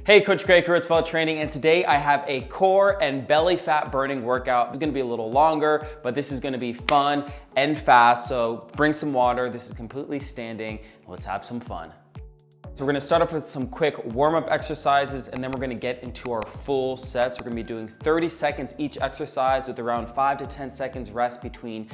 Hey, Coach Craig, Career Training, and today I have a core and belly fat burning workout. It's gonna be a little longer, but this is gonna be fun and fast, so bring some water. This is completely standing. Let's have some fun. So we're gonna start off with some quick warm-up exercises, and then we're gonna get into our full sets. We're gonna be doing 30 seconds each exercise with around 5 to 10 seconds rest between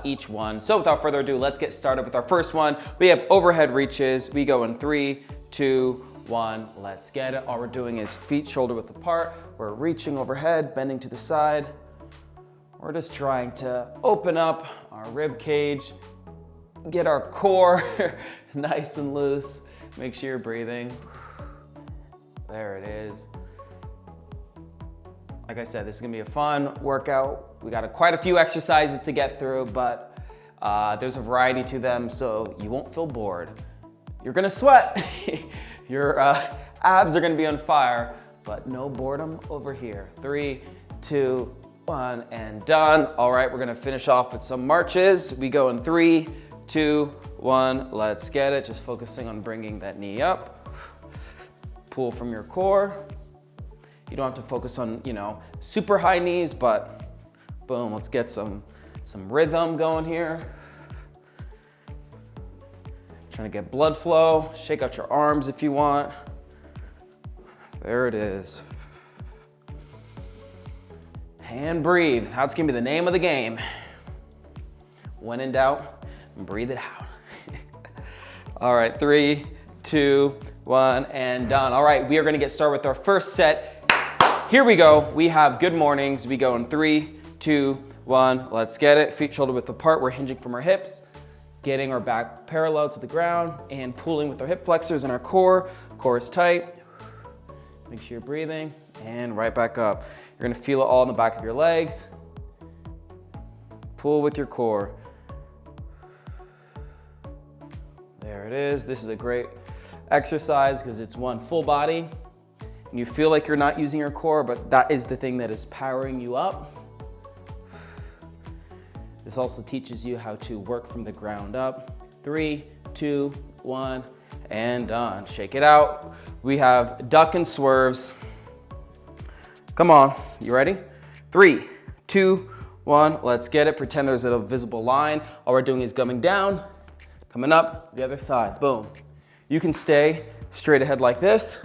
each one. So without further ado, let's get started with our first one. We have overhead reaches. We go in 3, 2, 1, let's get it. All we're doing is feet shoulder width apart. We're reaching overhead, bending to the side. We're just trying to open up our rib cage, get our core nice and loose. Make sure you're breathing. There it is. Like I said, this is gonna be a fun workout. We got quite a few exercises to get through, but there's a variety to them, so you won't feel bored. You're gonna sweat. Your abs are gonna be on fire, but no boredom over here. 3, 2, 1, and done. All right, we're gonna finish off with some marches. We go in 3, 2, 1, let's get it. Just focusing on bringing that knee up. Pull from your core. You don't have to focus on, super high knees, but boom, let's get some rhythm going here. Trying to get blood flow. Shake out your arms if you want. There it is. And breathe. That's gonna be the name of the game. When in doubt, breathe it out. All right, 3, 2, 1, and done. All right, we are gonna get started with our first set. Here we go. We have good mornings. We go in 3, 2, 1, let's get it. Feet shoulder width apart. We're hinging from our hips, getting our back parallel to the ground and pulling with our hip flexors and our core. Core is tight. Make sure you're breathing and right back up. You're gonna feel it all in the back of your legs. Pull with your core. There it is. This is a great exercise because it's one full body and you feel like you're not using your core, but that is the thing that is powering you up. This also teaches you how to work from the ground up. 3, 2, 1, and done. Shake it out. We have duck and swerves. Come on, you ready? 3, 2, 1, let's get it. Pretend there's a visible line. All we're doing is coming down, coming up, the other side, boom. You can stay straight ahead like this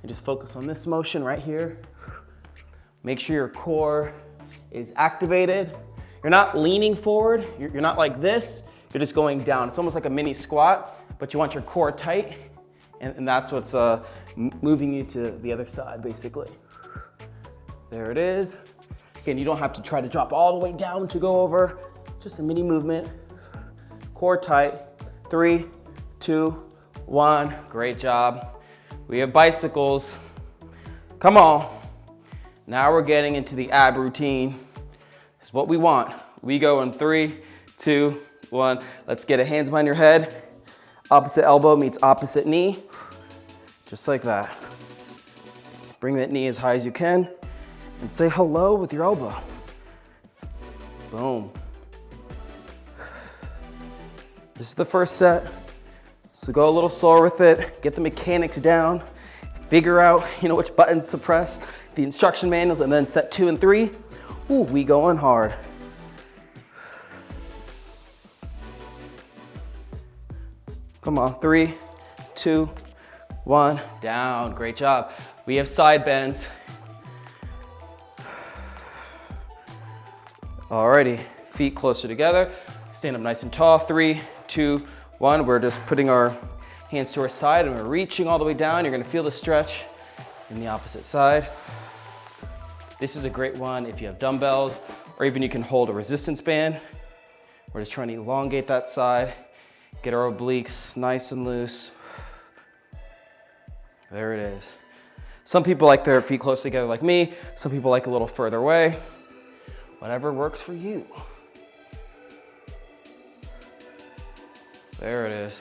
and just focus on this motion right here. Make sure your core is activated. You're not leaning forward, you're not like this, you're just going down. It's almost like a mini squat, but you want your core tight, and that's what's moving you to the other side, basically. There it is. Again, you don't have to try to drop all the way down to go over, just a mini movement. Core tight, 3, 2, 1, great job. We have bicycles. Come on. Now we're getting into the ab routine. Is what we want. We go in 3, 2, 1. Let's get it. Hands behind your head. Opposite elbow meets opposite knee. Just like that. Bring that knee as high as you can and say hello with your elbow. Boom. This is the first set. So go a little slower with it. Get the mechanics down. Figure out, which buttons to press, the instruction manuals, and then set 2 and 3. Ooh, we going hard. Come on, 3, 2, 1, down. Great job. We have side bends. Alrighty, feet closer together. Stand up nice and tall. 3, 2, 1. We're just putting our hands to our side and we're reaching all the way down. You're gonna feel the stretch in the opposite side. This is a great one if you have dumbbells, or even you can hold a resistance band. We're just trying to elongate that side, get our obliques nice and loose. There it is. Some people like their feet close together like me. Some people like a little further away. Whatever works for you. There it is.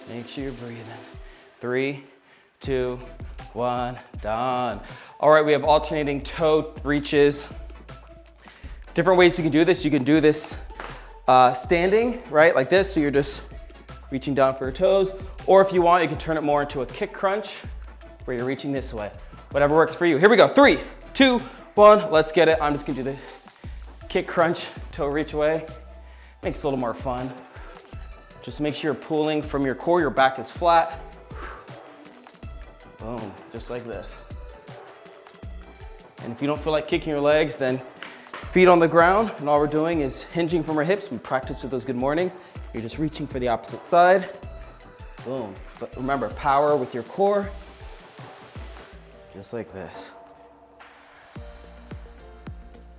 Make sure you're breathing. 3, 2, 1, done. All right, we have alternating toe reaches. Different ways you can do this. You can do this standing, right, like this. So you're just reaching down for your toes. Or if you want, you can turn it more into a kick crunch, where you're reaching this way. Whatever works for you. Here we go. 3, 2, 1. Let's get it. I'm just gonna do the kick crunch, toe reach away. Makes it a little more fun. Just make sure you're pulling from your core, your back is flat. Boom, just like this. And if you don't feel like kicking your legs, then feet on the ground, and all we're doing is hinging from our hips. We practice with those good mornings. You're just reaching for the opposite side. Boom. But remember, power with your core, just like this.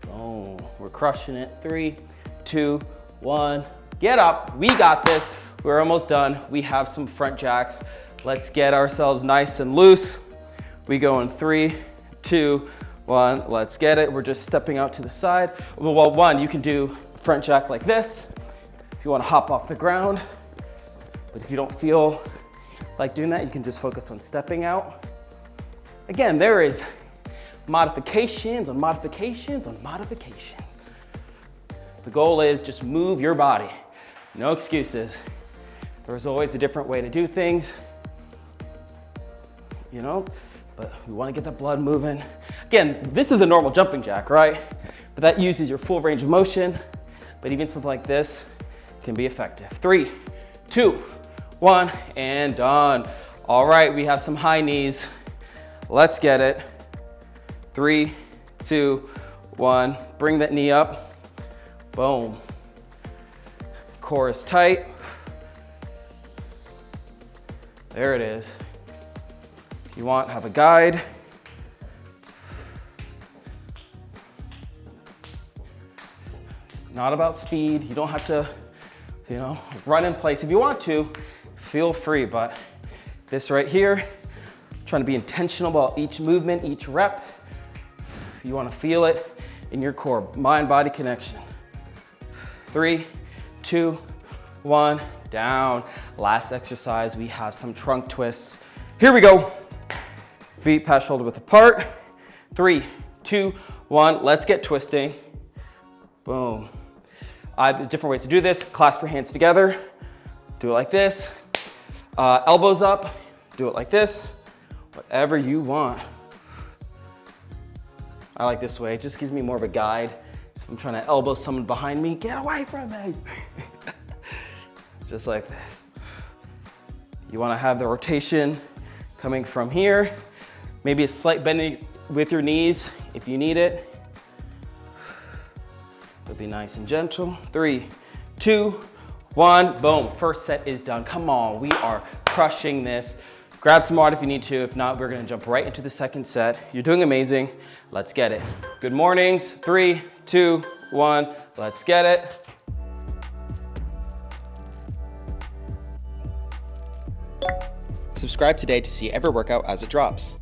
Boom. We're crushing it. 3, 2, 1. Get up. We got this. We're almost done. We have some front jacks. Let's get ourselves nice and loose. We go in 3, 2, 1. Let's get it. We're just stepping out to the side. Well, one, you can do front jack like this if you want to hop off the ground. But if you don't feel like doing that, you can just focus on stepping out. Again, there is modifications on modifications on modifications. The goal is just move your body. No excuses. There's always a different way to do things, you know, but we want to get the blood moving. Again, this is a normal jumping jack, right? But that uses your full range of motion. But even something like this can be effective. 3, 2, 1, and done. All right, we have some high knees. Let's get it. 3, 2, 1. Bring that knee up. Boom. Core is tight. There it is. If you want, have a guide. Not about speed. You don't have to, you know, run in place. If you want to, feel free, but this right here, trying to be intentional about each movement, each rep. You want to feel it in your core, mind-body connection. 3, 2, 1, down. Last exercise, we have some trunk twists. Here we go. Feet past shoulder width apart. 3, 2, 1, let's get twisting. Boom. Different ways to do this. Clasp your hands together. Do it like this. Elbows up. Do it like this. Whatever you want. I like this way. It just gives me more of a guide. So if I'm trying to elbow someone behind me, get away from me. Just like this. You want to have the rotation coming from here. Maybe a slight bending with your knees if you need it. But be nice and gentle. 3, 2, 1, boom. First set is done. Come on, we are crushing this. Grab some water if you need to. If not, we're gonna jump right into the second set. You're doing amazing. Let's get it. Good mornings. 3, 2, 1, let's get it. Subscribe today to see every workout as it drops.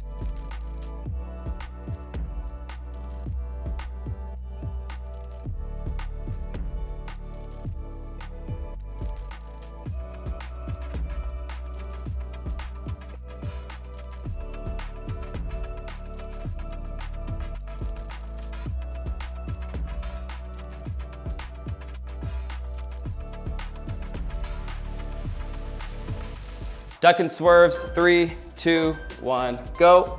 Duck and swerves. 3, 2, 1, go.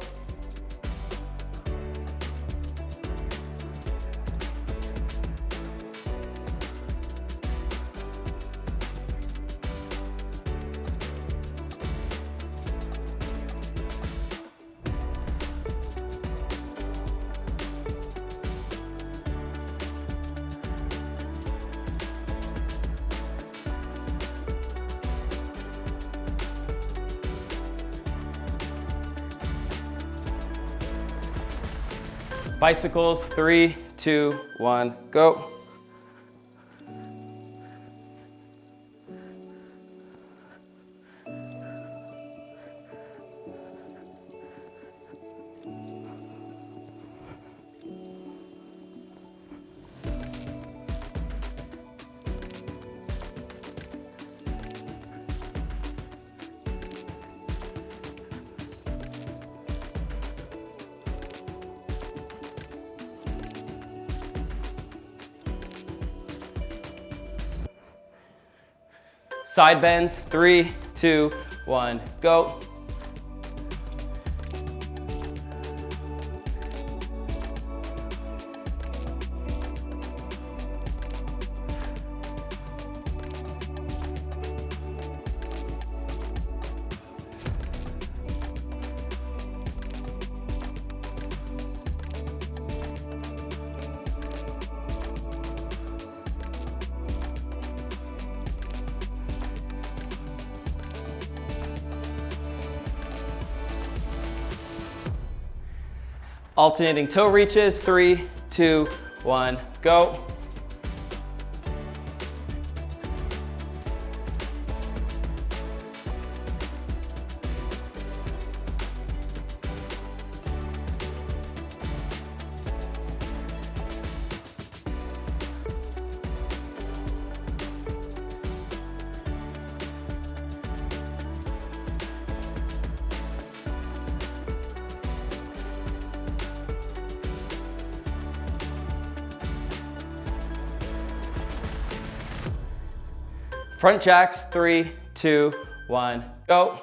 Bicycles. 3, 2, 1, go. Side bends. 3, 2, 1, go. Alternating toe reaches, 3, 2, 1, go. Front jacks, 3, 2, 1, go.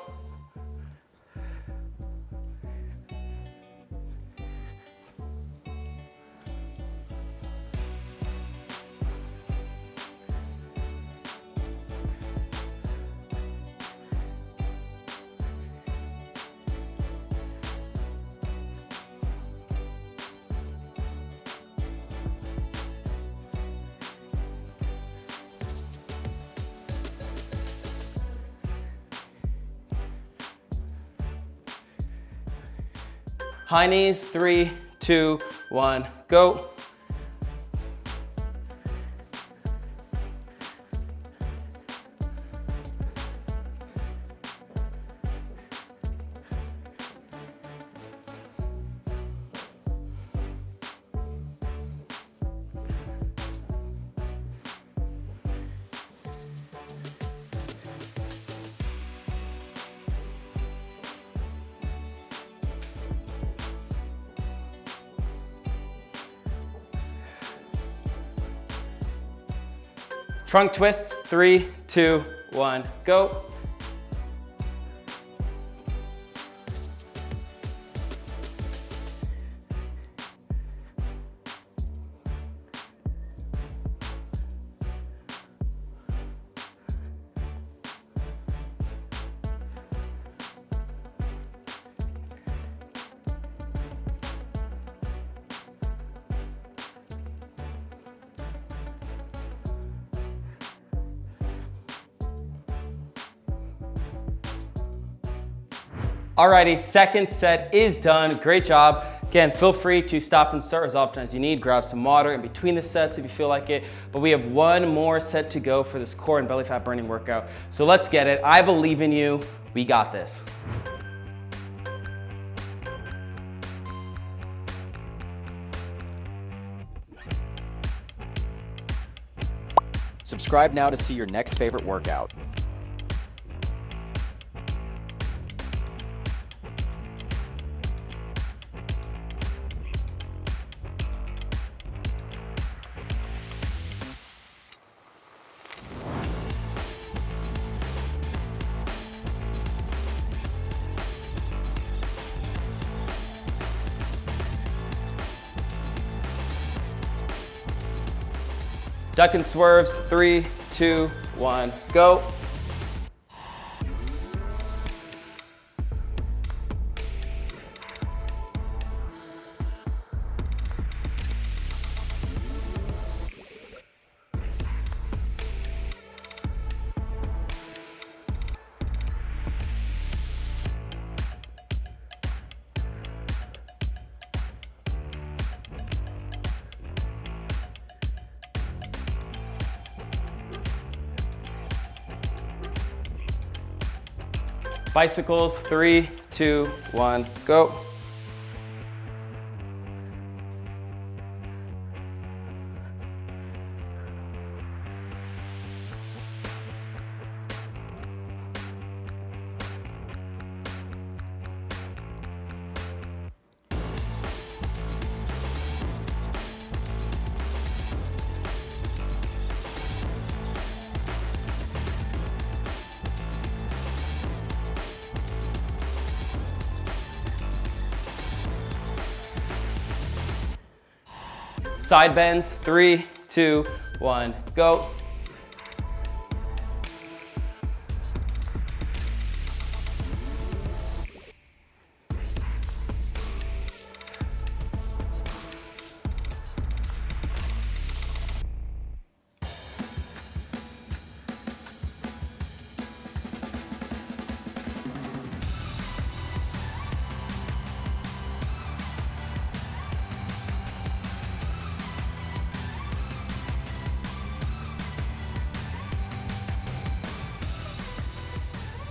High knees, 3, 2, 1, go. Trunk twists, 3, 2, 1, go. Alrighty, second set is done. Great job. Again, feel free to stop and start as often as you need. Grab some water in between the sets if you feel like it. But we have one more set to go for this core and belly fat burning workout. So let's get it. I believe in you. We got this. Subscribe now to see your next favorite workout. Duck and swerves, 3, 2, 1, go. Bicycles, 3, 2, 1, go. Side bends, 3, 2, 1, go.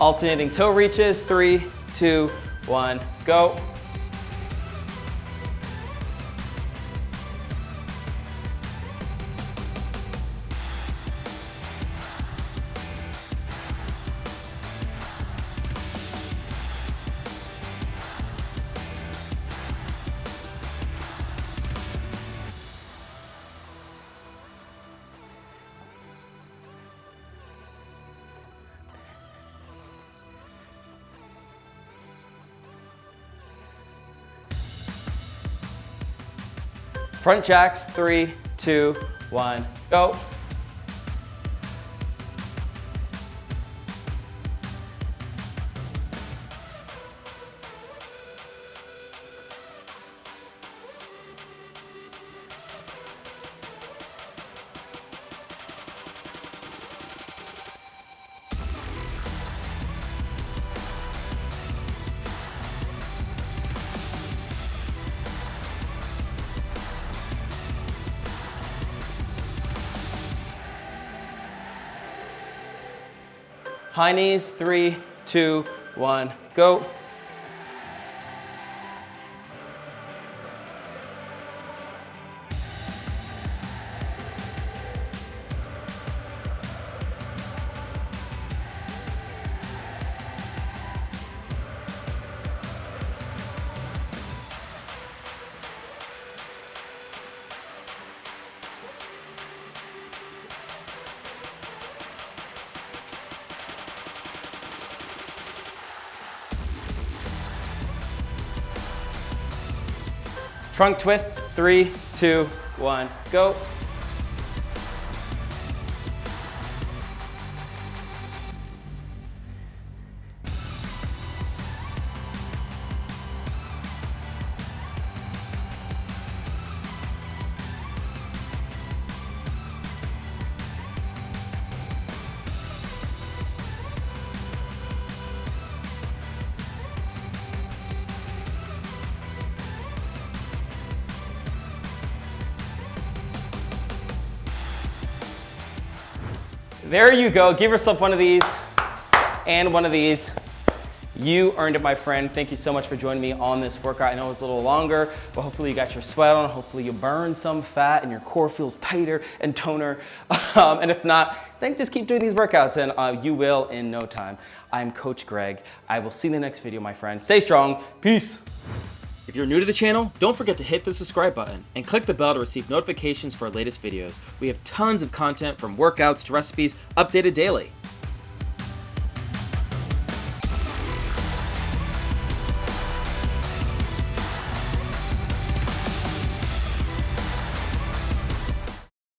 Alternating toe reaches, 3, 2, 1, go. Front jacks, 3, 2, 1, go. High knees, 3, 2, 1, go. Trunk twists, 3, 2, 1, go. There you go. Give yourself one of these and one of these. You earned it, my friend. Thank you so much for joining me on this workout. I know it was a little longer, but hopefully you got your sweat on. Hopefully you burned some fat and your core feels tighter and toner. And if not, then just keep doing these workouts and you will in no time. I'm Coach Greg. I will see you in the next video, my friend. Stay strong. Peace. If you're new to the channel, don't forget to hit the subscribe button and click the bell to receive notifications for our latest videos. We have tons of content from workouts to recipes updated daily.